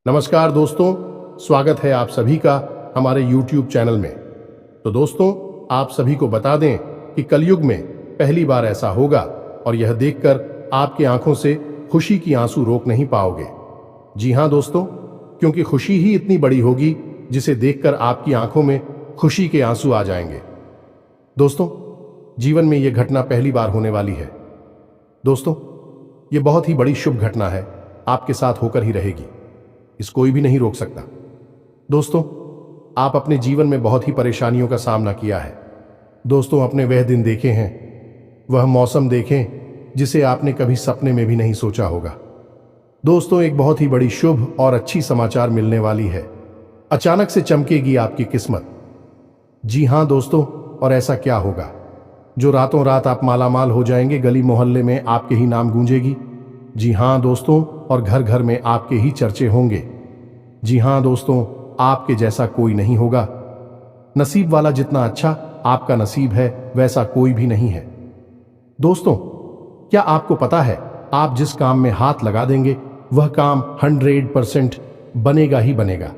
नमस्कार दोस्तों, स्वागत है आप सभी का हमारे YouTube चैनल में। तो दोस्तों, आप सभी को बता दें कि कलयुग में पहली बार ऐसा होगा और यह देखकर आपकी आंखों से खुशी की आंसू रोक नहीं पाओगे। जी हां दोस्तों, क्योंकि खुशी ही इतनी बड़ी होगी जिसे देखकर आपकी आंखों में खुशी के आंसू आ जाएंगे। दोस्तों, जीवन में यह घटना पहली बार होने वाली है। दोस्तों, यह बहुत ही बड़ी शुभ घटना है, आपके साथ होकर ही रहेगी, इस कोई भी नहीं रोक सकता। दोस्तों, आप अपने जीवन में बहुत ही परेशानियों का सामना किया है। दोस्तों, अपने वह दिन देखे हैं, वह मौसम देखें जिसे आपने कभी सपने में भी नहीं सोचा होगा। दोस्तों, एक बहुत ही बड़ी शुभ और अच्छी समाचार मिलने वाली है। अचानक से चमकेगी आपकी किस्मत। जी हां दोस्तों, और ऐसा क्या होगा जो रातों रात आप मालामाल हो जाएंगे, गली मोहल्ले में आपके ही नाम गूंजेगी। जी हां दोस्तों, और घर घर में आपके ही चर्चे होंगे। जी हां दोस्तों, आपके जैसा कोई नहीं होगा। नसीब वाला जितना अच्छा आपका नसीब है, वैसा कोई भी नहीं है। दोस्तों, क्या आपको पता है, आप जिस काम में हाथ लगा देंगे वह काम 100% बनेगा ही बनेगा।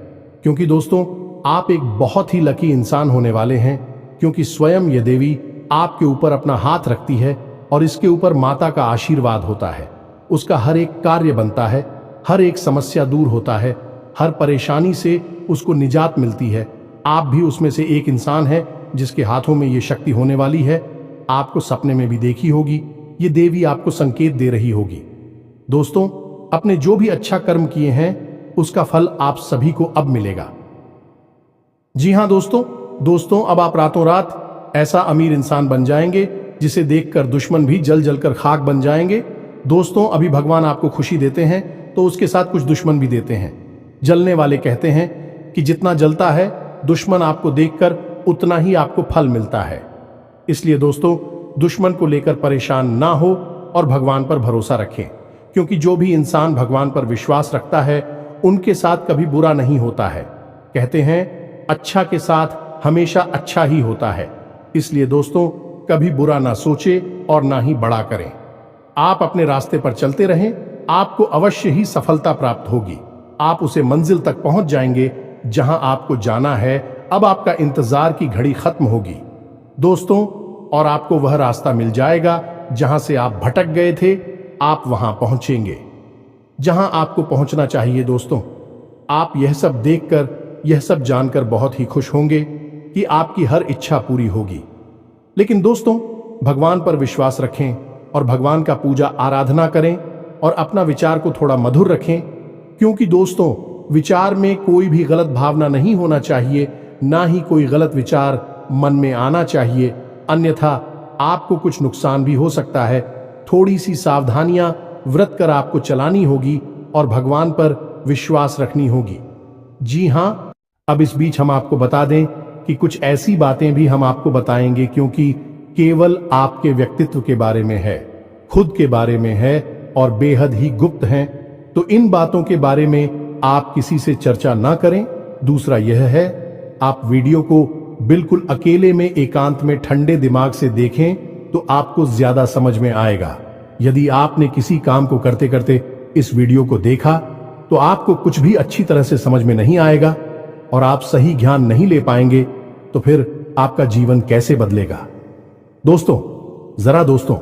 क्योंकि दोस्तों, आप एक बहुत ही लकी इंसान होने वाले हैं, क्योंकि स्वयं ये देवी आपके ऊपर अपना हाथ रखती है और इसके ऊपर माता का आशीर्वाद होता है। उसका हर एक कार्य बनता है, हर एक समस्या दूर होता है, हर परेशानी से उसको निजात मिलती है। आप भी उसमें से एक इंसान हैं जिसके हाथों में ये शक्ति होने वाली है। आपको सपने में भी देखी होगी, ये देवी आपको संकेत दे रही होगी। दोस्तों, अपने जो भी अच्छा कर्म किए हैं उसका फल आप सभी को अब मिलेगा। जी हां दोस्तों, अब आप रातों रात ऐसा अमीर इंसान बन जाएंगे जिसे देखकर दुश्मन भी जल जलकर खाक बन जाएंगे। दोस्तों, अभी भगवान आपको खुशी देते हैं तो उसके साथ कुछ दुश्मन भी देते हैं। जलने वाले कहते हैं कि जितना जलता है दुश्मन आपको देखकर उतना ही आपको फल मिलता है। इसलिए दोस्तों, दुश्मन को लेकर परेशान ना हो और भगवान पर भरोसा रखें, क्योंकि जो भी इंसान भगवान पर विश्वास रखता है उनके साथ कभी बुरा नहीं होता है। कहते हैं, अच्छा के साथ हमेशा अच्छा ही होता है। इसलिए दोस्तों, कभी बुरा ना सोचे और ना ही बड़ा करें। आप अपने रास्ते पर चलते रहें, आपको अवश्य ही सफलता प्राप्त होगी। आप उसे मंजिल तक पहुंच जाएंगे जहां आपको जाना है। अब आपका इंतजार की घड़ी खत्म होगी दोस्तों, और आपको वह रास्ता मिल जाएगा जहां से आप भटक गए थे। आप वहां पहुंचेंगे जहां आपको पहुंचना चाहिए। दोस्तों, आप यह सब देखकर, यह सब जानकर बहुत ही खुश होंगे कि आपकी हर इच्छा पूरी होगी। लेकिन दोस्तों, भगवान पर विश्वास रखें और भगवान का पूजा आराधना करें और अपना विचार को थोड़ा मधुर रखें, क्योंकि दोस्तों, विचार में कोई भी गलत भावना नहीं होना चाहिए, ना ही कोई गलत विचार मन में आना चाहिए, अन्यथा आपको कुछ नुकसान भी हो सकता है। थोड़ी सी सावधानियां व्रत कर आपको चलानी होगी और भगवान पर विश्वास रखनी होगी। जी हां, अब इस बीच हम आपको बता दें कि कुछ ऐसी बातें भी हम आपको बताएंगे क्योंकि केवल आपके व्यक्तित्व के बारे में है, खुद के बारे में है और बेहद ही गुप्त हैं। तो इन बातों के बारे में आप किसी से चर्चा ना करें। दूसरा यह है, आप वीडियो को बिल्कुल अकेले में एकांत में ठंडे दिमाग से देखें तो आपको ज्यादा समझ में आएगा। यदि आपने किसी काम को करते करते इस वीडियो को देखा तो आपको कुछ भी अच्छी तरह से समझ में नहीं आएगा और आप सही ज्ञान नहीं ले पाएंगे, तो फिर आपका जीवन कैसे बदलेगा। दोस्तों,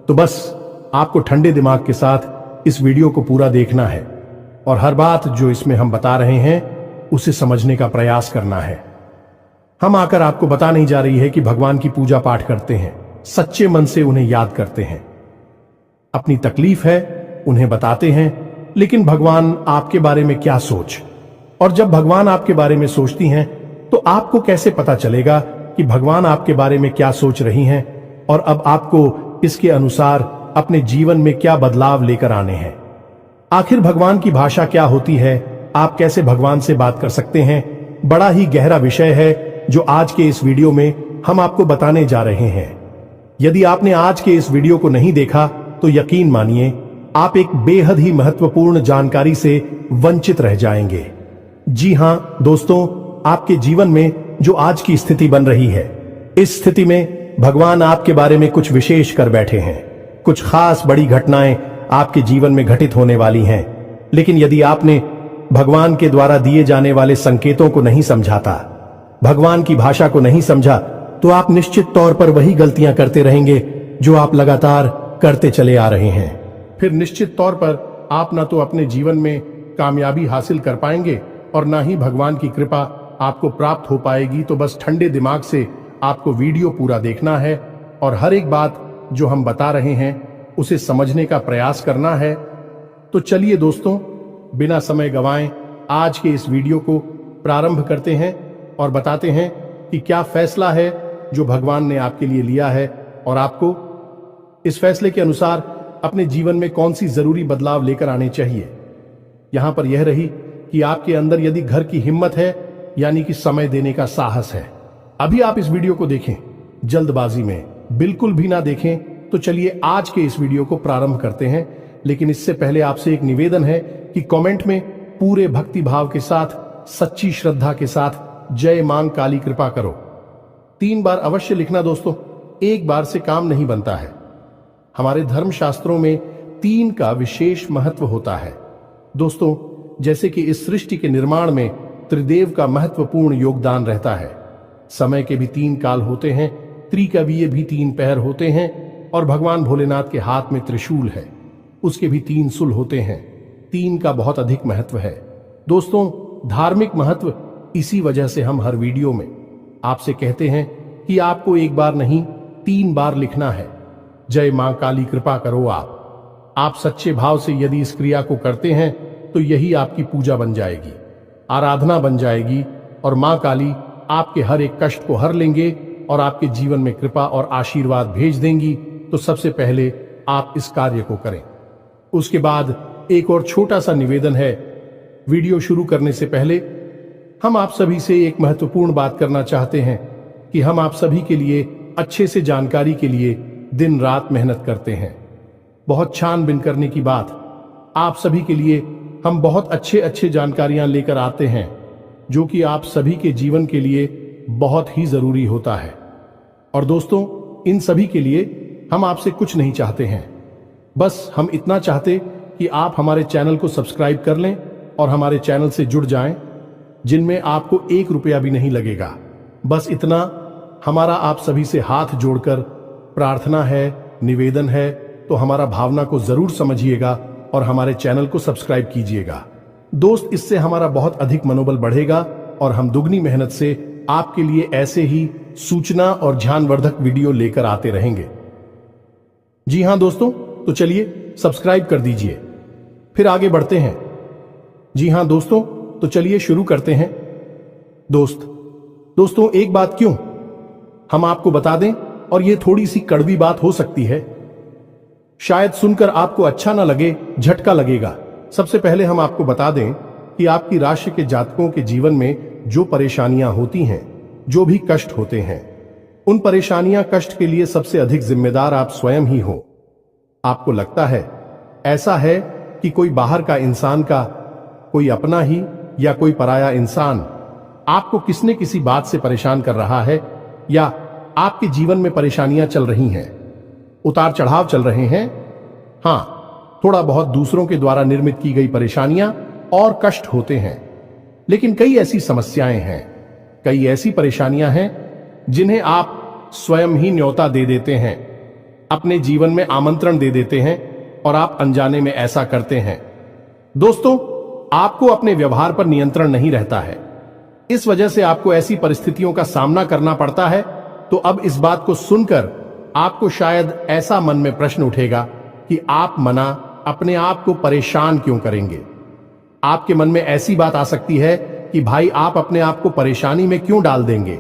तो बस आपको ठंडे दिमाग के साथ इस वीडियो को पूरा देखना है और हर बात जो इसमें हम बता रहे हैं उसे समझने का प्रयास करना है। हम आकर आपको बता नहीं जा रही है कि भगवान की पूजा पाठ करते हैं, सच्चे मन से उन्हें याद करते हैं। अपनी तकलीफ है उन्हें बताते हैं, लेकिन भगवान आपके बारे में क्या सोच, और जब भगवान आपके बारे में सोचती हैं तो आपको कैसे पता चलेगा कि भगवान आपके बारे में क्या सोच रही हैं और अब आपको इसके अनुसार अपने जीवन में क्या बदलाव लेकर आने हैं। आखिर भगवान की भाषा क्या होती है, आप कैसे भगवान से बात कर सकते हैं, बड़ा ही गहरा विषय है जो आज के इस वीडियो में हम आपको बताने जा रहे हैं। यदि आपने आज के इस वीडियो को नहीं देखा तो यकीन मानिए आप एक बेहद ही महत्वपूर्ण जानकारी से वंचित रह जाएंगे। जी हां दोस्तों, आपके जीवन में जो आज की स्थिति बन रही है, इस स्थिति में भगवान आपके बारे में कुछ विशेष कर बैठे हैं। कुछ खास बड़ी घटनाएं आपके जीवन में घटित होने वाली हैं। लेकिन यदि आपने भगवान के द्वारा दिए जाने वाले संकेतों को नहीं समझाता, भगवान की भाषा को नहीं समझा, तो आप निश्चित तौर पर वही गलतियां करते रहेंगे जो आप लगातार करते चले आ रहे हैं। फिर निश्चित तौर पर आप ना तो अपने जीवन में कामयाबी हासिल कर पाएंगे और ना ही भगवान की कृपा आपको प्राप्त हो पाएगी। तो बस ठंडे दिमाग से आपको वीडियो पूरा देखना है और हर एक बात जो हम बता रहे हैं उसे समझने का प्रयास करना है। तो चलिए दोस्तों, बिना समय गंवाए आज के इस वीडियो को प्रारंभ करते हैं और बताते हैं कि क्या फैसला है जो भगवान ने आपके लिए लिया है और आपको इस फैसले के अनुसार अपने जीवन में कौन सी जरूरी बदलाव लेकर आने चाहिए। यहां पर यह रही कि आपके अंदर यदि घर की हिम्मत है, यानी कि समय देने का साहस है। अभी आप इस वीडियो को देखें, जल्दबाजी में बिल्कुल भी ना देखें। तो चलिए आज के इस वीडियो को प्रारंभ करते हैं, लेकिन इससे पहले आपसे एक निवेदन है कि कमेंट में पूरे भक्ति भाव के साथ, सच्ची श्रद्धा के साथ जय मां काली कृपा करो 3 बार अवश्य लिखना दोस्तों, एक बार से काम नहीं बनता है। हमारे धर्म शास्त्रों में 3 का विशेष महत्व होता है दोस्तों। जैसे कि इस सृष्टि के निर्माण में त्रिदेव का महत्वपूर्ण योगदान रहता है। समय के भी 3 काल होते हैं, त्रिकवीय भी 3 पहर होते हैं और भगवान भोलेनाथ के हाथ में त्रिशूल है, उसके भी 3 सुल होते हैं। 3 का बहुत अधिक महत्व है दोस्तों। धार्मिक महत्व इसी वजह से हम हर वीडियो में आपसे कहते हैं कि आपको एक बार नहीं 3 बार लिखना है, जय मां काली कृपा करो। आप सच्चे भाव से यदि इस क्रिया को करते हैं तो यही आपकी पूजा बन जाएगी, आराधना बन जाएगी और मां काली आपके हर एक कष्ट को हर लेंगे और आपके जीवन में कृपा और आशीर्वाद भेज देंगी। तो सबसे पहले आप इस कार्य को करें। उसके बाद एक और छोटा सा निवेदन है, वीडियो शुरू करने से पहले हम आप सभी से एक महत्वपूर्ण बात करना चाहते हैं कि हम आप सभी के लिए अच्छे से जानकारी के लिए दिन रात मेहनत करते हैं। बहुत छानबीन करने की बात, आप सभी के लिए हम बहुत अच्छे जानकारियां लेकर आते हैं जो कि आप सभी के जीवन के लिए बहुत ही जरूरी होता है। और दोस्तों, इन सभी के लिए हम आपसे कुछ नहीं चाहते हैं, बस हम इतना चाहते कि आप हमारे चैनल को सब्सक्राइब कर लें और हमारे चैनल से जुड़ जाएं, जिनमें आपको 1 रुपया भी नहीं लगेगा। बस इतना हमारा आप सभी से हाथ जोड़कर प्रार्थना है, निवेदन है। तो हमारा भावना को जरूर समझिएगा और हमारे चैनल को सब्सक्राइब कीजिएगा दोस्त। इससे हमारा बहुत अधिक मनोबल बढ़ेगा और हम दुगनी मेहनत से आपके लिए ऐसे ही सूचना और ध्यानवर्धक वीडियो लेकर आते रहेंगे। जी हां दोस्तों, तो चलिए सब्सक्राइब कर दीजिए, फिर आगे बढ़ते हैं। जी हां दोस्तों, तो चलिए शुरू करते हैं। दोस्तों एक बात क्यों हम आपको बता दें, और ये थोड़ी सी कड़वी बात हो सकती है, शायद सुनकर आपको अच्छा ना लगे, झटका लगेगा। सबसे पहले हम आपको बता दें कि आपकी राशि के जातकों के जीवन में जो परेशानियां होती हैं, जो भी कष्ट होते हैं, उन परेशानियां कष्ट के लिए सबसे अधिक जिम्मेदार आप स्वयं ही हो। आपको लगता है ऐसा है कि कोई बाहर का इंसान का, कोई अपना ही या कोई पराया इंसान आपको किसने किसी बात से परेशान कर रहा है, या आपके जीवन में परेशानियां चल रही हैं, उतार चढ़ाव चल रहे हैं। हां, थोड़ा बहुत दूसरों के द्वारा निर्मित की गई परेशानियां और कष्ट होते हैं, लेकिन कई ऐसी समस्याएं हैं, कई ऐसी परेशानियां हैं जिन्हें आप स्वयं ही न्योता दे देते हैं, अपने जीवन में आमंत्रण दे देते हैं और आप अनजाने में ऐसा करते हैं। दोस्तों, आपको अपने व्यवहार पर नियंत्रण नहीं रहता है, इस वजह से आपको ऐसी परिस्थितियों का सामना करना पड़ता है। तो अब इस बात को सुनकर आपको शायद ऐसा मन में प्रश्न उठेगा कि आप मना अपने आप को परेशान क्यों करेंगे। आपके मन में ऐसी बात आ सकती है कि भाई आप अपने आप को परेशानी में क्यों डाल देंगे।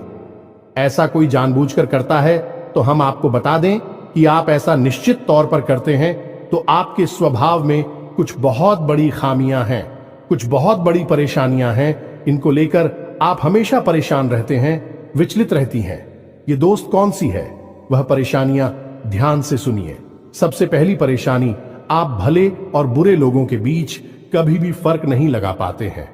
ऐसा कोई जानबूझकर करता है तो हम आपको बता दें कि आप ऐसा निश्चित तौर पर करते हैं, तो आपके स्वभाव में कुछ बहुत बड़ी खामियां हैं, कुछ बहुत बड़ी परेशानियां हैं। इनको लेकर आप हमेशा परेशान रहते हैं, विचलित रहती हैं। ये दोस्त कौन सी है वह परेशानियां, ध्यान से सुनिए। सबसे पहली परेशानी, आप भले और बुरे लोगों के बीच कभी भी फर्क नहीं लगा पाते हैं।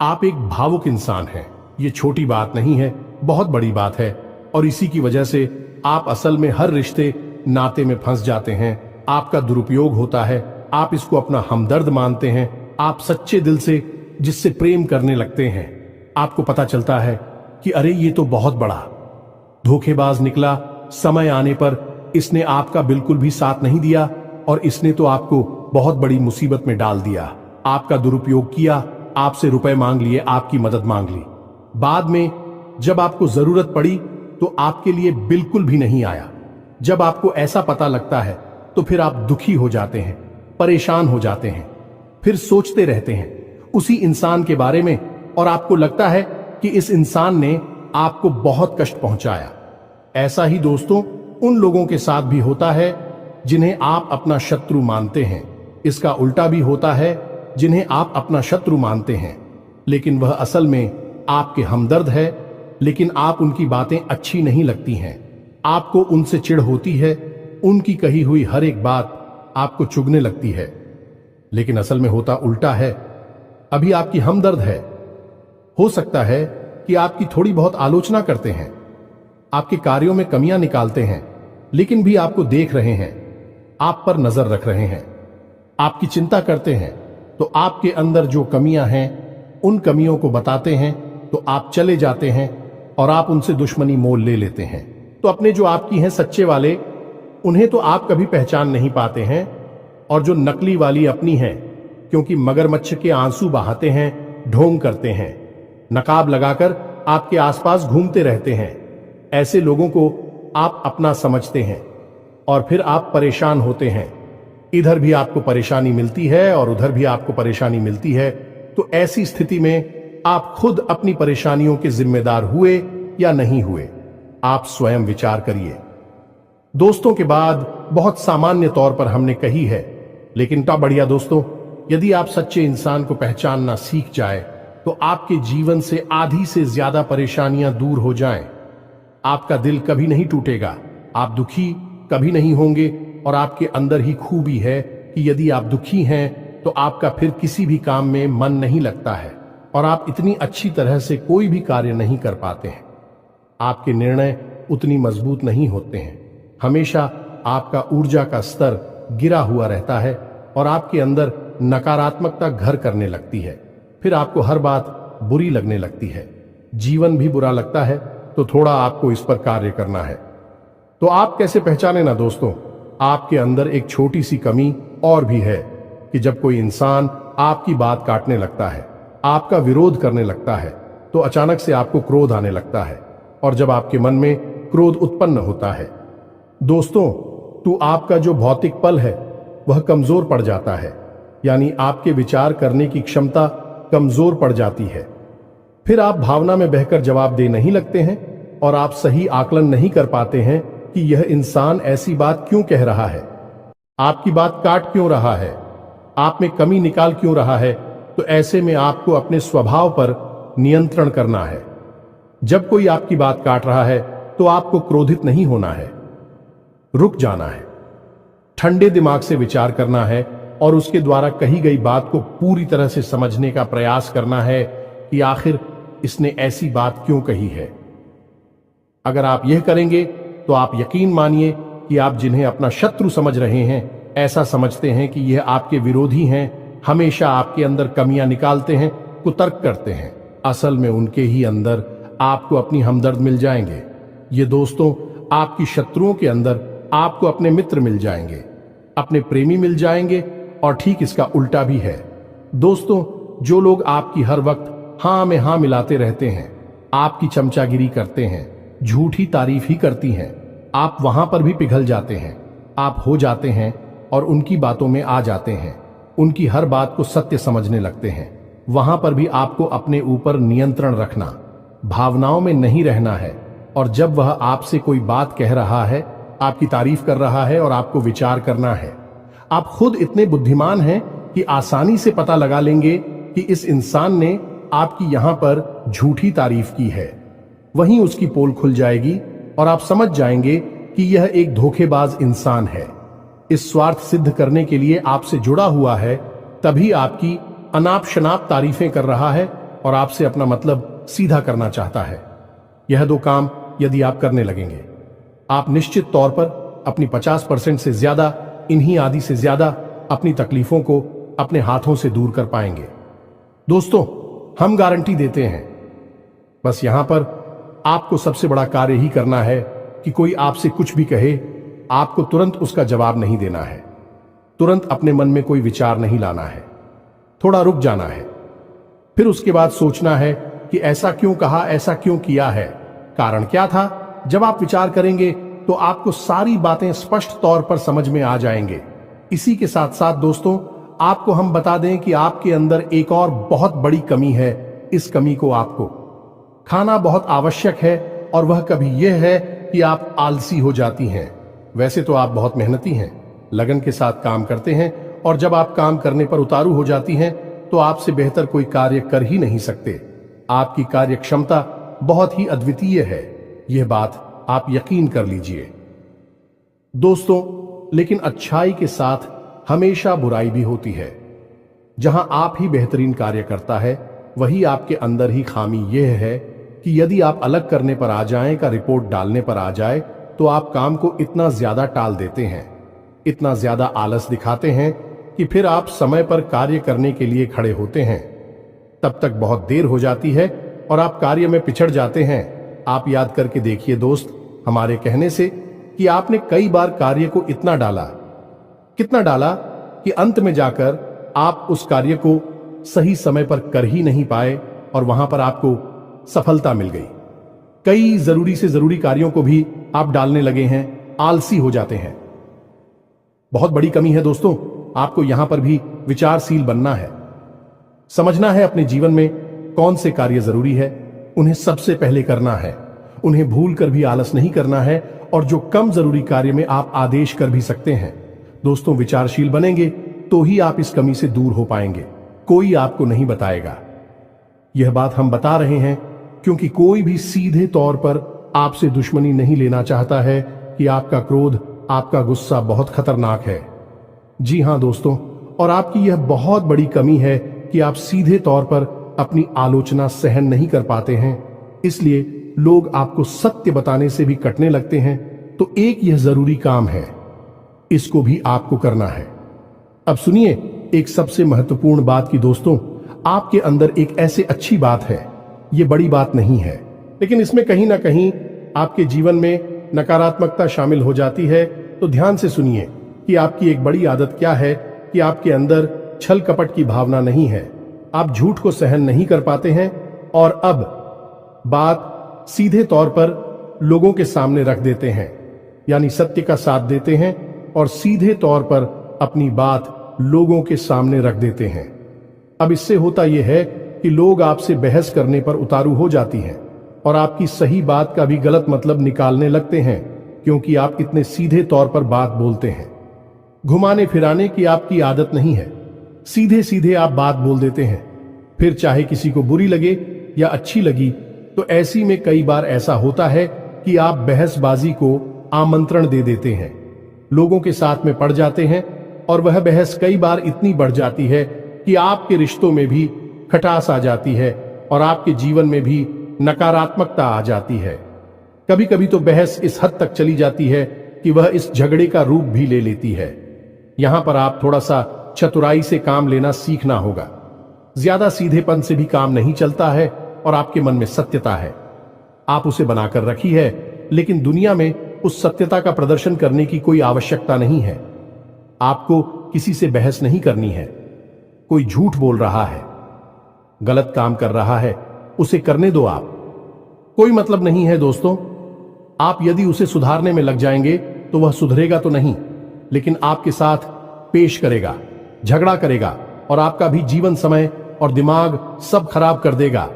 आप एक भावुक इंसान हैं, ये छोटी बात नहीं है, बहुत बड़ी बात है। और इसी की वजह से आप असल में हर रिश्ते नाते में फंस जाते हैं। आपका दुरुपयोग होता है, आप इसको अपना हमदर्द मानते हैं, आप सच्चे दिल से जिससे प्रेम करने लगते हैं, आपको पता चलता है कि अरे ये तो बहुत बड़ा धोखेबाज निकला। समय आने पर इसने आपका बिल्कुल भी साथ नहीं दिया और इसने तो आपको बहुत बड़ी मुसीबत में डाल दिया। आपका दुरुपयोग किया, आपसे रुपए मांग लिए, आपकी मदद मांग ली। बाद में जब आपको जरूरत पड़ी तो आपके लिए बिल्कुल भी नहीं आया। जब आपको ऐसा पता लगता है तो फिर आप दुखी हो जाते हैं, परेशान हो जाते हैं, फिर सोचते रहते हैं उसी इंसान के बारे में और आपको लगता है कि इस इंसान ने आपको बहुत कष्ट पहुंचाया। ऐसा ही दोस्तों उन लोगों के साथ भी होता है जिन्हें आप अपना शत्रु मानते हैं। इसका उल्टा भी होता है, जिन्हें आप अपना शत्रु मानते हैं लेकिन वह असल में आपके हमदर्द है, लेकिन आप उनकी बातें अच्छी नहीं लगती हैं, आपको उनसे चिढ़ होती है, उनकी कही हुई हर एक बात आपको चुभने लगती है। लेकिन असल में होता उल्टा है। अभी आपकी हमदर्द है। हो सकता है कि आपकी थोड़ी बहुत आलोचना करते हैं, आपके कार्यों में कमियां निकालते हैं, लेकिन भी आपको देख रहे हैं, आप पर नजर रख रहे हैं, आपकी चिंता करते हैं, तो आपके अंदर जो कमियां हैं उन कमियों को बताते हैं तो आप चले जाते हैं और आप उनसे दुश्मनी मोल ले लेते हैं। तो अपने जो आपकी हैं सच्चे वाले, उन्हें तो आप कभी पहचान नहीं पाते हैं, और जो नकली वाली अपनी हैं, क्योंकि मगरमच्छ के आंसू बहाते हैं, ढोंग करते हैं, नकाब लगाकर आपके आसपास घूमते रहते हैं, ऐसे लोगों को आप अपना समझते हैं और फिर आप परेशान होते हैं। इधर भी आपको परेशानी मिलती है और उधर भी आपको परेशानी मिलती है। तो ऐसी स्थिति में आप खुद अपनी परेशानियों के जिम्मेदार हुए या नहीं हुए, आप स्वयं विचार करिए। दोस्तों के बाद बहुत सामान्य तौर पर हमने कही है, लेकिन ता बढ़िया दोस्तों, यदि आप सच्चे इंसान को पहचानना सीख जाए तो आपके जीवन से आधी से ज्यादा परेशानियां दूर हो जाएं। आपका दिल कभी नहीं टूटेगा, आप दुखी कभी नहीं होंगे, और आपके अंदर ही खूबी है कि यदि आप दुखी हैं तो आपका फिर किसी भी काम में मन नहीं लगता है और आप इतनी अच्छी तरह से कोई भी कार्य नहीं कर पाते हैं। आपके निर्णय उतनी मजबूत नहीं होते हैं, हमेशा आपका ऊर्जा का स्तर गिरा हुआ रहता है और आपके अंदर नकारात्मकता घर करने लगती है। फिर आपको हर बात बुरी लगने लगती है, जीवन भी बुरा लगता है। तो थोड़ा आपको इस पर कार्य करना है। तो आप कैसे पहचाने ना दोस्तों, आपके अंदर एक छोटी सी कमी और भी है कि जब कोई इंसान आपकी बात काटने लगता है, आपका विरोध करने लगता है, तो अचानक से आपको क्रोध आने लगता है, और जब आपके मन में क्रोध उत्पन्न होता है दोस्तों, तो आपका जो भौतिक पल है वह कमजोर पड़ जाता है, यानी आपके विचार करने की क्षमता कमजोर पड़ जाती है। फिर आप भावना में बहकर जवाब दे नहीं लगते हैं और आप सही आकलन नहीं कर पाते हैं कि यह इंसान ऐसी बात क्यों कह रहा है, आपकी बात काट क्यों रहा है, आप में कमी निकाल क्यों रहा है। तो ऐसे में आपको अपने स्वभाव पर नियंत्रण करना है। जब कोई आपकी बात काट रहा है तो आपको क्रोधित नहीं होना है, रुक जाना है, ठंडे दिमाग से विचार करना है और उसके द्वारा कही गई बात को पूरी तरह से समझने का प्रयास करना है कि आखिर इसने ऐसी बात क्यों कही है। अगर आप यह करेंगे तो आप यकीन मानिए कि आप जिन्हें अपना शत्रु समझ रहे हैं, ऐसा समझते हैं कि यह आपके विरोधी हैं, हमेशा आपके अंदर कमियां निकालते हैं, कुतर्क करते हैं, असल में उनके ही अंदर आपको अपनी हमदर्द मिल जाएंगे। ये दोस्तों, आपकी शत्रुओं के अंदर आपको अपने मित्र मिल जाएंगे, अपने प्रेमी मिल जाएंगे, और ठीक इसका उल्टा भी है। दोस्तों, जो लोग आपकी हर वक्त हां में हां मिलाते रहते हैं, आपकी चमचागिरी करते हैं, झूठी तारीफ ही करती हैं, आप वहां पर भी पिघल जाते हैं, आप हो जाते हैं और उनकी बातों में आ जाते हैं, उनकी हर बात को सत्य समझने लगते हैं। वहां पर भी आपको अपने ऊपर नियंत्रण रखना, भावनाओं में नहीं रहना है, और जब वह आपसे कोई बात कह रहा है, आपकी तारीफ कर रहा है और आपको विचार करना है। आप खुद इतने बुद्धिमान हैं कि आसानी से पता लगा लेंगे कि इस इंसान ने आपकी यहां पर झूठी तारीफ की है। वहीं उसकी पोल खुल जाएगी और आप समझ जाएंगे कि यह एक धोखेबाज इंसान है, इस स्वार्थ सिद्ध करने के लिए आपसे जुड़ा हुआ है, तभी आपकी अनाप शनाप तारीफें कर रहा है और आपसे अपना मतलब सीधा करना चाहता है। यह दो काम यदि आप करने लगेंगे, आप निश्चित तौर पर अपनी 50% से ज्यादा, इन्हीं आदि से ज्यादा अपनी तकलीफों को अपने हाथों से दूर कर पाएंगे। दोस्तों, हम गारंटी देते हैं, बस यहां पर आपको सबसे बड़ा कार्य ही करना है कि कोई आपसे कुछ भी कहे, आपको तुरंत उसका जवाब नहीं देना है, तुरंत अपने मन में कोई विचार नहीं लाना है, थोड़ा रुक जाना है, फिर उसके बाद सोचना है कि ऐसा क्यों कहा, ऐसा क्यों किया है, कारण क्या था। जब आप विचार करेंगे तो आपको सारी बातें स्पष्ट तौर पर समझ में आ जाएंगे। इसी के साथ साथ दोस्तों, आपको हम बता दें कि आपके अंदर एक और बहुत बड़ी कमी है। इस कमी को आपको खाना बहुत आवश्यक है, और वह कभी यह है कि आप आलसी हो जाती हैं। वैसे तो आप बहुत मेहनती हैं, लगन के साथ काम करते हैं, और जब आप काम करने पर उतारू हो जाती हैं तो आपसे बेहतर कोई कार्य कर ही नहीं सकते। आपकी कार्य क्षमता बहुत ही अद्वितीय है, यह बात आप यकीन कर लीजिए दोस्तों। लेकिन अच्छाई के साथ हमेशा बुराई भी होती है। जहां आप ही बेहतरीन कार्य करता है, वही आपके अंदर ही खामी यह है कि यदि आप अलग करने पर आ जाएं का रिपोर्ट डालने पर आ जाए, तो आप काम को इतना ज्यादा टाल देते हैं, इतना ज्यादा आलस दिखाते हैं कि फिर आप समय पर कार्य करने के लिए खड़े होते हैं, तब तक बहुत देर हो जाती है और आप कार्य में पिछड़ जाते हैं। आप याद करके देखिए दोस्त, हमारे कहने से कि आपने कई बार कार्य को इतना डाला, कितना डाला कि अंत में जाकर आप उस कार्य को सही समय पर कर ही नहीं पाए, और वहां पर आपको सफलता मिल गई। कई जरूरी से जरूरी कार्यों को भी आप डालने लगे हैं, आलसी हो जाते हैं। बहुत बड़ी कमी है दोस्तों। आपको यहां पर भी विचारशील बनना है, समझना है अपने जीवन में कौन से कार्य जरूरी है, उन्हें सबसे पहले करना है, उन्हें भूल कर भी आलस नहीं करना है, और जो कम जरूरी कार्य में आप आदेश कर भी सकते हैं। दोस्तों, विचारशील बनेंगे तो ही आप इस कमी से दूर हो पाएंगे, कोई आपको नहीं बताएगा। यह बात हम बता रहे हैं क्योंकि कोई भी सीधे तौर पर आपसे दुश्मनी नहीं लेना चाहता है कि आपका क्रोध, आपका गुस्सा बहुत खतरनाक है। जी हां दोस्तों, और आपकी यह बहुत बड़ी कमी है कि आप सीधे तौर पर अपनी आलोचना सहन नहीं कर पाते हैं, इसलिए लोग आपको सत्य बताने से भी कटने लगते हैं। तो एक यह जरूरी काम है, इसको भी आपको करना है। अब सुनिए एक सबसे महत्वपूर्ण बात की दोस्तों, आपके अंदर एक ऐसे अच्छी बात है, ये बड़ी बात नहीं है, लेकिन इसमें कहीं ना कहीं आपके जीवन में नकारात्मकता शामिल हो जाती है। तो ध्यान से सुनिए कि आपकी एक बड़ी आदत क्या है कि आपके अंदर छल कपट की भावना नहीं है, आप झूठ को सहन नहीं कर पाते हैं, और अब बात सीधे तौर पर लोगों के सामने रख देते हैं, यानी सत्य का साथ देते हैं और सीधे तौर पर अपनी बात लोगों के सामने रख देते हैं। अब इससे होता यह है कि लोग आपसे बहस करने पर उतारू हो जाती हैं और आपकी सही बात का भी गलत मतलब निकालने लगते हैं, क्योंकि आप इतने सीधे तौर पर बात बोलते हैं। घुमाने फिराने की आपकी आदत नहीं है, सीधे सीधे आप बात बोल देते हैं, फिर चाहे किसी को बुरी लगे या अच्छी लगी। तो ऐसी में कई बार ऐसा होता है कि आप बहसबाजी को आमंत्रण दे देते हैं, लोगों के साथ में पड़ जाते हैं, और वह बहस कई बार इतनी बढ़ जाती है कि आपके रिश्तों में भी खटास आ जाती है और आपके जीवन में भी नकारात्मकता आ जाती है। कभी कभी तो बहस इस हद तक चली जाती है कि वह इस झगड़े का रूप भी ले लेती है। यहां पर आप थोड़ा सा चतुराई से काम लेना सीखना होगा। ज्यादा सीधेपन से भी काम नहीं चलता है, और आपके मन में सत्यता है, आप उसे बनाकर रखी है, लेकिन दुनिया में उस सत्यता का प्रदर्शन करने की कोई आवश्यकता नहीं है। आपको किसी से बहस नहीं करनी है। कोई झूठ बोल रहा है, गलत काम कर रहा है, उसे करने दो। आप कोई मतलब नहीं है दोस्तों। आप यदि उसे सुधारने में लग जाएंगे तो वह सुधरेगा तो नहीं, लेकिन आपके साथ पेश करेगा, झगड़ा करेगा, और आपका भी जीवन समय और दिमाग सब खराब कर देगा।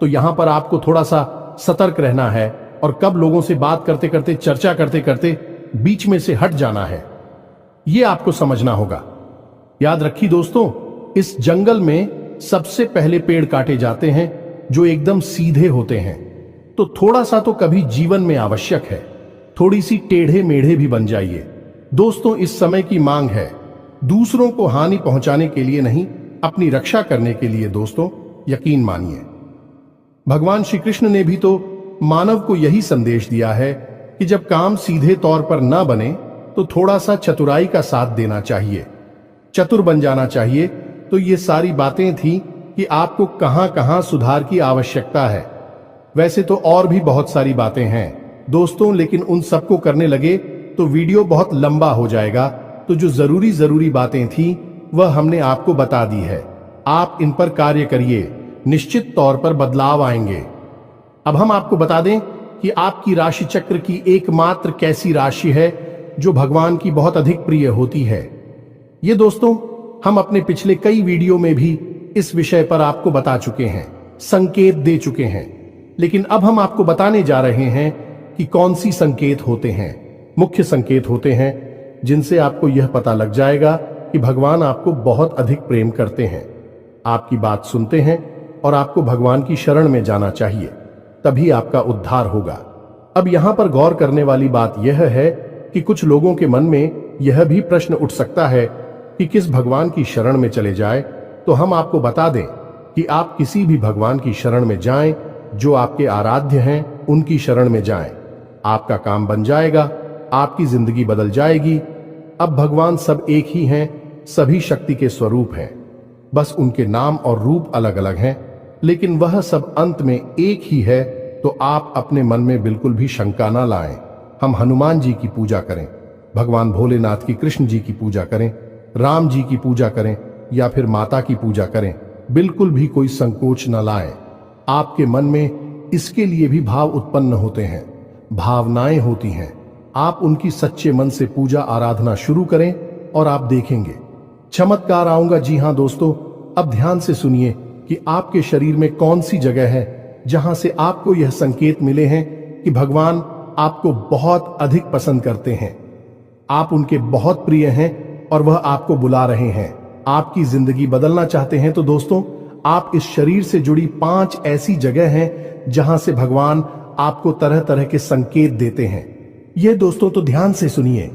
तो यहां पर आपको थोड़ा सा सतर्क रहना है, और कब लोगों से बात करते करते, चर्चा करते करते बीच में से हट जाना है, यह आपको समझना होगा। याद रखिए दोस्तों, इस जंगल में सबसे पहले पेड़ काटे जाते हैं जो एकदम सीधे होते हैं। तो थोड़ा सा तो कभी जीवन में आवश्यक है, थोड़ी सी टेढ़े मेढ़े भी बन जाइए दोस्तों। इस समय की मांग है, दूसरों को हानि पहुंचाने के लिए नहीं, अपनी रक्षा करने के लिए दोस्तों, यकीन मानिए। भगवान श्री कृष्ण ने भी तो मानव को यही संदेश दिया है कि जब काम सीधे तौर पर ना बने तो थोड़ा सा चतुराई का साथ देना चाहिए, चतुर बन जाना चाहिए। तो ये सारी बातें थी कि आपको कहां कहां सुधार की आवश्यकता है। वैसे तो और भी बहुत सारी बातें हैं दोस्तों, लेकिन उन सबको करने लगे तो वीडियो बहुत लंबा हो जाएगा। तो जो जरूरी बातें थी वह हमने आपको बता दी है। आप इन पर कार्य करिए, निश्चित तौर पर बदलाव आएंगे। अब हम आपको बता दें कि आपकी राशि चक्र की एकमात्र कैसी राशि है जो भगवान की बहुत अधिक प्रिय होती है। ये दोस्तों हम अपने पिछले कई वीडियो में भी इस विषय पर आपको बता चुके हैं, संकेत दे चुके हैं, लेकिन अब हम आपको बताने जा रहे हैं कि कौन सी संकेत होते हैं। मुख्य संकेत होते हैं जिनसे आपको यह पता लग जाएगा कि भगवान आपको बहुत अधिक प्रेम करते हैं, आपकी बात सुनते हैं और आपको भगवान की शरण में जाना चाहिए, तभी आपका उद्धार होगा। अब यहां पर गौर करने वाली बात यह है कि कुछ लोगों के मन में यह भी प्रश्न उठ सकता है कि किस भगवान की शरण में चले जाए। तो हम आपको बता दें कि आप किसी भी भगवान की शरण में जाएं, जो आपके आराध्य हैं उनकी शरण में जाएं। आपका काम बन जाएगा, आपकी जिंदगी बदल जाएगी। अब भगवान सब एक ही हैं, सभी शक्ति के स्वरूप हैं, बस उनके नाम और रूप अलग अलग हैं, लेकिन वह सब अंत में एक ही है। तो आप अपने मन में बिल्कुल भी शंका ना लाएं। हम हनुमान जी की पूजा करें, भगवान भोलेनाथ की, कृष्ण जी की पूजा करें, राम जी की पूजा करें या फिर माता की पूजा करें, बिल्कुल भी कोई संकोच न लाएं। आपके मन में इसके लिए भी भाव उत्पन्न होते हैं, भावनाएं होती हैं। आप उनकी सच्चे मन से पूजा आराधना शुरू करें और आप देखेंगे चमत्कार आऊंगा। जी हां दोस्तों, अब ध्यान से सुनिए कि आपके शरीर में कौन सी जगह है जहां से आपको यह संकेत मिले हैं कि भगवान आपको बहुत अधिक पसंद करते हैं, आप उनके बहुत प्रिय हैं और वह आपको बुला रहे हैं। आपकी जिंदगी बदलना चाहते हैं तो दोस्तों, आप इस शरीर से जुड़ी 5 ऐसी जगह हैं जहां से भगवान आपको तरह तरह के संकेत देते हैं। ये दोस्तों तो ध्यान से सुनिए।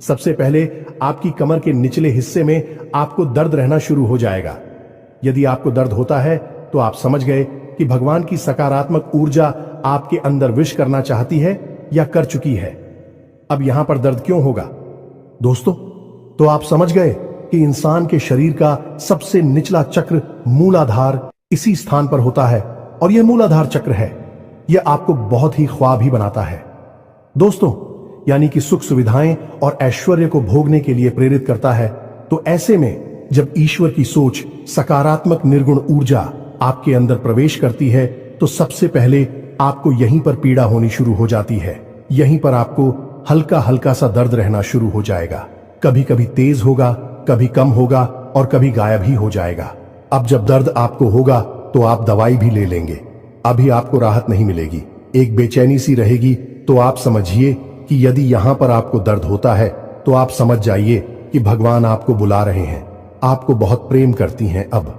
सबसे पहले आपकी कमर के निचले हिस्से में आपको दर्द रहना शुरू हो जाएगा। यदि आपको दर्द होता है तो आप समझ गए कि भगवान की सकारात्मक ऊर्जा आपके अंदर विश करना चाहती है या कर चुकी है। अब यहां पर दर्द क्यों होगा दोस्तों? तो आप समझ गए कि इंसान के शरीर का सबसे निचला चक्र मूलाधार इसी स्थान पर होता है, और यह मूलाधार चक्र है, यह आपको बहुत ही ख्वाब ही बनाता है दोस्तों, यानी कि सुख सुविधाएं और ऐश्वर्य को भोगने के लिए प्रेरित करता है। तो ऐसे में जब ईश्वर की सोच, सकारात्मक निर्गुण ऊर्जा आपके अंदर प्रवेश करती है तो सबसे पहले आपको यहीं पर पीड़ा होनी शुरू हो जाती है। यहीं पर आपको हल्का हल्का सा दर्द रहना शुरू हो जाएगा। कभी कभी तेज होगा, कभी कम होगा और कभी गायब ही हो जाएगा। अब जब दर्द आपको होगा तो आप दवाई भी ले लेंगे, अभी आपको राहत नहीं मिलेगी, एक बेचैनी सी रहेगी। तो आप समझिए कि यदि यहां पर आपको दर्द होता है तो आप समझ जाइए कि भगवान आपको बुला रहे हैं, आपको बहुत प्रेम करती हैं। अब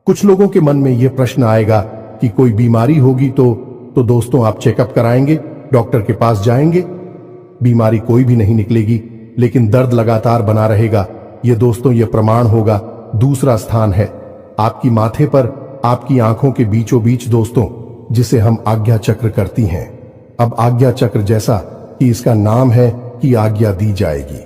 कुछ लोगों के मन में यह प्रश्न आएगा कि कोई बीमारी होगी तो दोस्तों आप चेकअप कराएंगे, डॉक्टर के पास जाएंगे, बीमारी कोई भी नहीं निकलेगी, लेकिन दर्द लगातार बना रहेगा। यह दोस्तों यह प्रमाण होगा। दूसरा स्थान है आपकी माथे पर, आपकी आंखों के बीचों बीच दोस्तों, जिसे हम आज्ञा चक्र करती हैं। अब आज्ञा चक्र जैसा कि इसका नाम है कि आज्ञा दी जाएगी।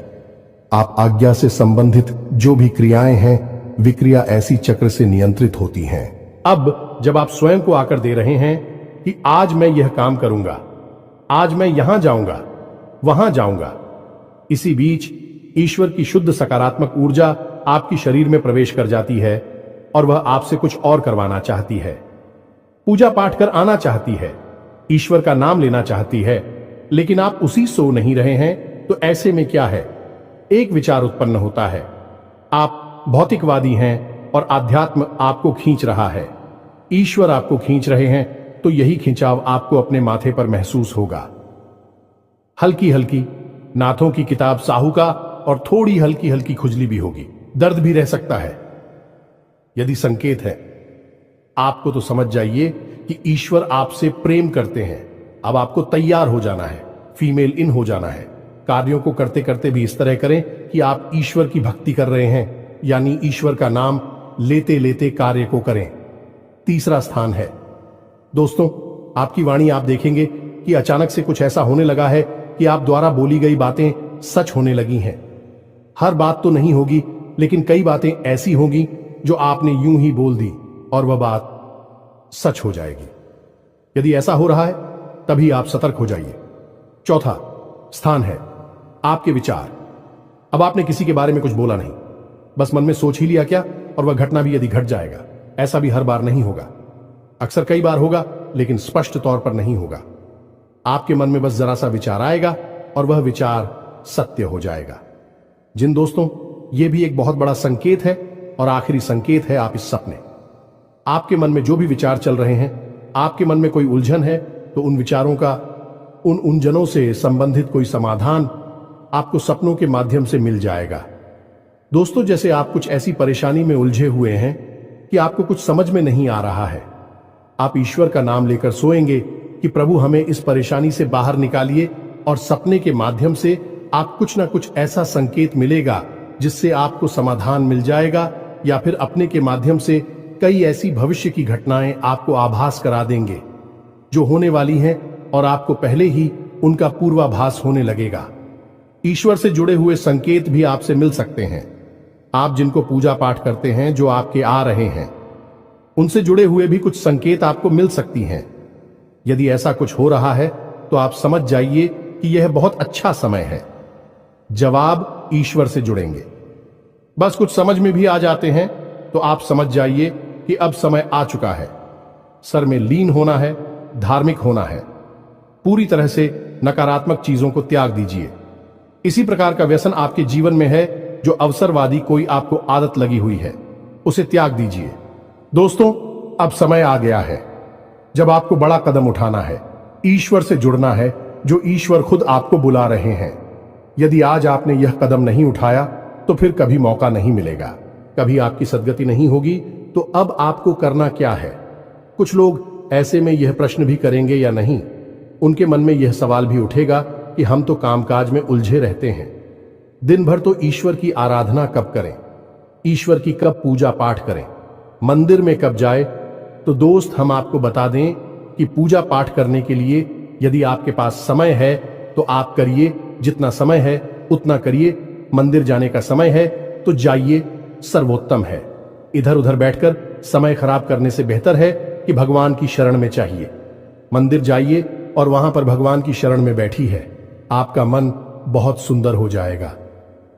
आप आज्ञा से संबंधित जो भी क्रियाएं हैं, विक्रिया ऐसी चक्र से नियंत्रित होती हैं। अब जब आप स्वयं को आकर दे रहे हैं कि आज मैं यह काम करूंगा, आज मैं यहां जाऊंगा, वहां जाऊंगा, इसी बीच ईश्वर की शुद्ध सकारात्मक ऊर्जा आपकी शरीर में प्रवेश कर जाती है और वह आपसे कुछ और करवाना चाहती है, पूजा पाठ कर आना चाहती है, ईश्वर का नाम लेना चाहती है, लेकिन आप उसी सो नहीं रहे हैं। तो ऐसे में क्या है, एक विचार उत्पन्न होता है, आप भौतिकवादी हैं और आध्यात्म आपको खींच रहा है, ईश्वर आपको खींच रहे हैं, तो यही खिंचाव आपको अपने माथे पर महसूस होगा। हल्की हल्की नाथों की किताब साहू का और थोड़ी हल्की हल्की खुजली भी होगी, दर्द भी रह सकता है। यदि संकेत है आपको तो समझ जाइए कि ईश्वर आपसे प्रेम करते हैं। अब आपको तैयार हो जाना है, फीमेल इन हो जाना है। कार्यों को करते करते भी इस तरह करें कि आप ईश्वर की भक्ति कर रहे हैं, यानी ईश्वर का नाम लेते लेते कार्य को करें। तीसरा स्थान है दोस्तों आपकी वाणी। आप देखेंगे कि अचानक से कुछ ऐसा होने लगा है कि आप द्वारा बोली गई बातें सच होने लगी हैं। हर बात तो नहीं होगी, लेकिन कई बातें ऐसी होंगी जो आपने यूं ही बोल दी और वह बात सच हो जाएगी। यदि ऐसा हो रहा है तभी आप सतर्क हो जाइए। चौथा स्थान है आपके विचार। अब आपने किसी के बारे में कुछ बोला नहीं, बस मन में सोच ही लिया क्या, और वह घटना भी यदि घट जाएगा। ऐसा भी हर बार नहीं होगा, अक्सर कई बार होगा, लेकिन स्पष्ट तौर पर नहीं होगा। आपके मन में बस जरा सा विचार आएगा और वह विचार सत्य हो जाएगा। जिन दोस्तों, यह भी एक बहुत बड़ा संकेत है और आखिरी संकेत है आप इस सपने। आपके मन में जो भी विचार चल रहे हैं, आपके मन में कोई उलझन है, तो उन विचारों का, उन उलझनों से संबंधित कोई समाधान आपको सपनों के माध्यम से मिल जाएगा। दोस्तों, जैसे आप कुछ ऐसी परेशानी में उलझे हुए हैं कि आपको कुछ समझ में नहीं आ रहा है, आप ईश्वर का नाम लेकर सोएंगे कि प्रभु हमें इस परेशानी से बाहर निकालिए, और सपने के माध्यम से आप कुछ ना कुछ ऐसा संकेत मिलेगा जिससे आपको समाधान मिल जाएगा, या फिर अपने के माध्यम से कई ऐसी भविष्य की घटनाएं आपको आभास करा देंगे जो होने वाली हैं, और आपको पहले ही उनका पूर्वाभास होने लगेगा। ईश्वर से जुड़े हुए संकेत भी आपसे मिल सकते हैं। आप जिनको पूजा पाठ करते हैं, जो आपके आ रहे हैं, उनसे जुड़े हुए भी कुछ संकेत आपको मिल सकती हैं। यदि ऐसा कुछ हो रहा है तो आप समझ जाइए कि यह बहुत अच्छा समय है। जवाब ईश्वर से जुड़ेंगे। बस कुछ समझ में भी आ जाते हैं तो आप समझ जाइए कि अब समय आ चुका है। सर में लीन होना है, धार्मिक होना है। पूरी तरह से नकारात्मक चीजों को त्याग दीजिए। इसी प्रकार का व्यसन आपके जीवन में है जो अवसरवादी कोई आपको आदत लगी हुई है, उसे त्याग दीजिए। दोस्तों, अब समय आ गया है जब आपको बड़ा कदम उठाना है, ईश्वर से जुड़ना है, जो ईश्वर खुद आपको बुला रहे हैं। यदि आज आपने यह कदम नहीं उठाया तो फिर कभी मौका नहीं मिलेगा, कभी आपकी सद्गति नहीं होगी। तो अब आपको करना क्या है? कुछ लोग ऐसे में यह प्रश्न भी करेंगे या नहीं, उनके मन में यह सवाल भी उठेगा कि हम तो कामकाज में उलझे रहते हैं, दिन भर तो ईश्वर की आराधना कब करें, ईश्वर की कब पूजा पाठ करें, मंदिर में कब जाए। तो दोस्त, हम आपको बता दें कि पूजा पाठ करने के लिए यदि आपके पास समय है तो आप करिए, जितना समय है उतना करिए। मंदिर जाने का समय है तो जाइए, सर्वोत्तम है। इधर उधर बैठकर समय खराब करने से बेहतर है कि भगवान की शरण में चाहिए। मंदिर जाइए और वहां पर भगवान की शरण में बैठी है, आपका मन बहुत सुंदर हो जाएगा।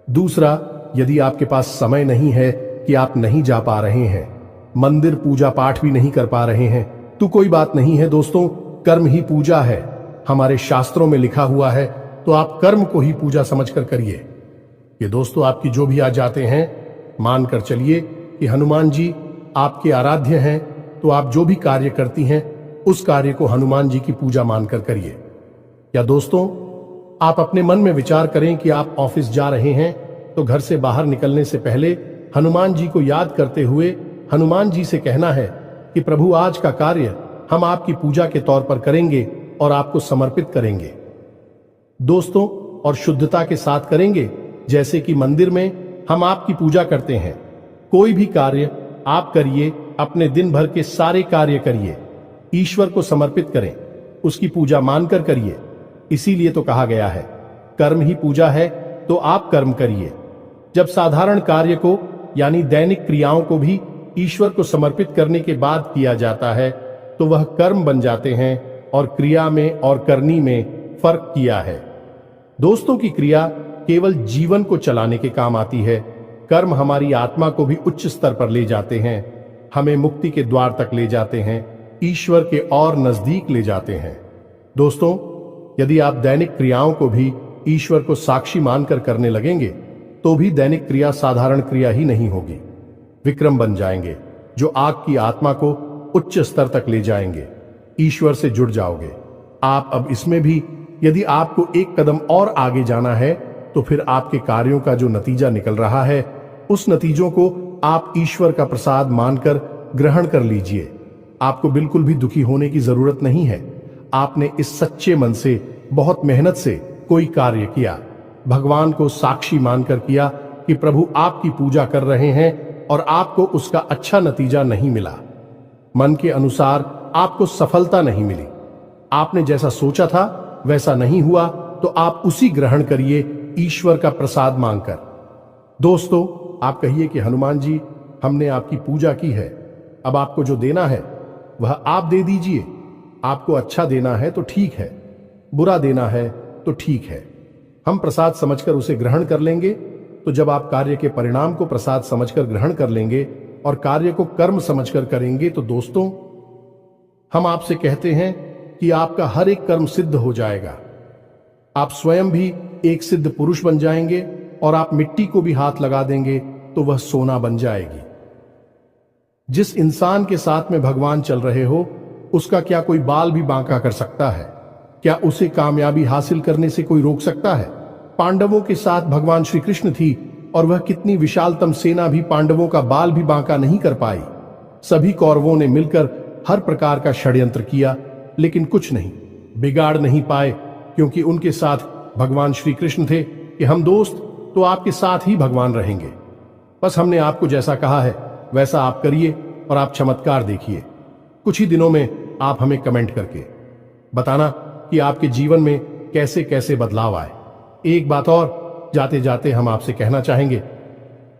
दूसरा, यदि आपके पास समय नहीं है कि आप नहीं जा पा रहे हैं, मंदिर पूजा पाठ भी नहीं कर पा रहे हैं, तो कोई बात नहीं है दोस्तों, कर्म ही पूजा है। हमारे शास्त्रों में लिखा हुआ है, तो आप कर्म को ही पूजा समझकर करिए। ये दोस्तों, आपकी जो भी आ जाते हैं, मानकर चलिए कि हनुमान जी आपके आराध्य हैं, तो आप जो भी कार्य करती हैं उस कार्य को हनुमान जी की पूजा मानकर करिए। या दोस्तों, आप अपने मन में विचार करें कि आप ऑफिस जा रहे हैं, तो घर से बाहर निकलने से पहले हनुमान जी को याद करते हुए हनुमान जी से कहना है कि प्रभु, आज का कार्य हम आपकी पूजा के तौर पर करेंगे और आपको समर्पित करेंगे दोस्तों, और शुद्धता के साथ करेंगे, जैसे कि मंदिर में हम आपकी पूजा करते हैं। कोई भी कार्य आप करिए, अपने दिन भर के सारे कार्य करिए, ईश्वर को समर्पित करें, उसकी पूजा मानकर करिए। इसीलिए तो कहा गया है, कर्म ही पूजा है, तो आप कर्म करिए। जब साधारण कार्य को यानी दैनिक क्रियाओं को भी ईश्वर को समर्पित करने के बाद किया जाता है, तो वह कर्म बन जाते हैं, और क्रिया में और करनी में फर्क किया है। दोस्तों, की क्रिया केवल जीवन को चलाने के काम आती है, कर्म हमारी आत्मा को भी उच्च स्तर पर ले जाते हैं, हमें मुक्ति के द्वार तक ले जाते हैं, ईश्वर के और नजदीक ले जाते हैं। दोस्तों, यदि आप दैनिक क्रियाओं को भी ईश्वर को साक्षी मानकर करने लगेंगे, तो भी दैनिक क्रिया साधारण क्रिया ही नहीं होगी, विक्रम बन जाएंगे, जो आग की आत्मा को उच्च स्तर तक ले जाएंगे। ईश्वर से जुड़ जाओगे आप। अब इसमें भी यदि आपको एक कदम और आगे जाना है, तो फिर आपके कार्यों का जो नतीजा निकल रहा है, उस नतीजों को आप ईश्वर का प्रसाद मानकर ग्रहण कर लीजिए। आपको बिल्कुल भी दुखी होने की जरूरत नहीं है। आपने इस सच्चे मन से, बहुत मेहनत से कोई कार्य किया, भगवान को साक्षी मानकर किया कि प्रभु आपकी पूजा कर रहे हैं, और आपको उसका अच्छा नतीजा नहीं मिला, मन के अनुसार आपको सफलता नहीं मिली, आपने जैसा सोचा था वैसा नहीं हुआ, तो आप उसी ग्रहण करिए ईश्वर का प्रसाद मांगकर। दोस्तों, आप कहिए कि हनुमान जी, हमने आपकी पूजा की है। अब आपको जो देना है वह आप दे दीजिए। आपको अच्छा देना है तो ठीक है, बुरा देना है तो ठीक है। हम प्रसाद समझकर उसे ग्रहण कर लेंगे। तो जब आप कार्य के परिणाम को प्रसाद समझकर ग्रहण कर लेंगे और कार्य को कर्म समझकर करेंगे, तो दोस्तों हम आपसे कहते हैं कि आपका हर एक कर्म सिद्ध हो जाएगा। आप स्वयं भी एक सिद्ध पुरुष बन जाएंगे और आप मिट्टी को भी हाथ लगा देंगे तो वह सोना बन जाएगी। जिस इंसान के साथ में भगवान चल रहे हो, उसका क्या कोई बाल भी बांका कर सकता है? क्या उसे कामयाबी हासिल करने से कोई रोक सकता है? पांडवों के साथ भगवान श्री कृष्ण थी और वह कितनी विशालतम सेना भी पांडवों का बाल भी बांका नहीं कर पाई। सभी कौरवों ने मिलकर हर प्रकार का षड्यंत्र किया, लेकिन कुछ नहीं बिगाड़ नहीं पाए, क्योंकि उनके साथ भगवान श्री कृष्ण थे कि हम दोस्त तो आपके साथ ही भगवान रहेंगे। बस हमने आपको जैसा कहा है वैसा आप करिए और आप चमत्कार देखिए। कुछ ही दिनों में आप हमें कमेंट करके बताना कि आपके जीवन में कैसे कैसे बदलाव आए। एक बात और जाते जाते हम आपसे कहना चाहेंगे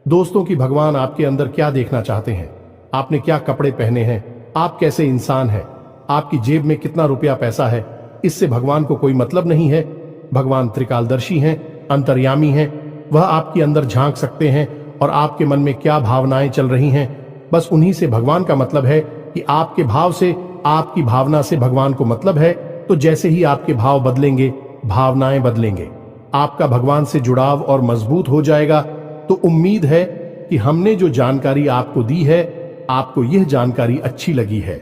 दोस्तों कि भगवान आपके अंदर क्या देखना चाहते हैं। आपने क्या कपड़े पहने हैं, आप कैसे इंसान हैं, आपकी जेब में कितना रुपया पैसा है, इससे भगवान को कोई मतलब नहीं है। भगवान त्रिकालदर्शी हैं, अंतर्यामी हैं। वह आपके अंदर झांक सकते हैं और आपके मन में क्या भावनाएं चल रही हैं, बस उन्हीं से भगवान का मतलब है कि आपके भाव से, आपकी भावना से भगवान को मतलब है। तो जैसे ही आपके भाव बदलेंगे, भावनाएं बदलेंगे, आपका भगवान से जुड़ाव और मजबूत हो जाएगा। तो उम्मीद है कि हमने जो जानकारी आपको दी है, आपको यह जानकारी अच्छी लगी है,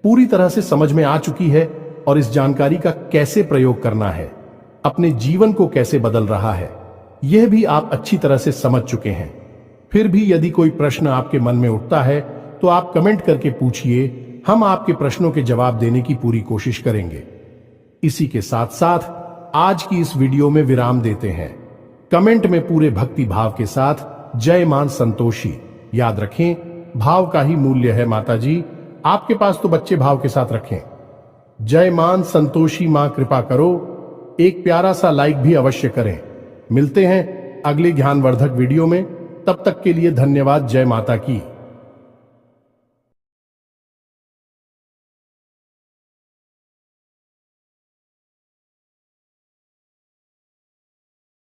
पूरी तरह से समझ में आ चुकी है और इस जानकारी का कैसे प्रयोग करना है, अपने जीवन को कैसे बदल रहा है, यह भी आप अच्छी तरह से समझ चुके हैं। फिर भी यदि कोई प्रश्न आपके मन में उठता है तो आप कमेंट करके पूछिए, हम आपके प्रश्नों के जवाब देने की पूरी कोशिश करेंगे। इसी के साथ साथ आज की इस वीडियो में विराम देते हैं। कमेंट में पूरे भक्ति भाव के साथ जय मां संतोषी याद रखें, भाव का ही मूल्य है माता जी। आपके पास तो बच्चे भाव के साथ रखें। जय मां संतोषी मां कृपा करो। एक प्यारा सा लाइक भी अवश्य करें। मिलते हैं अगले ज्ञानवर्धक वीडियो में, तब तक के लिए धन्यवाद। जय माता की।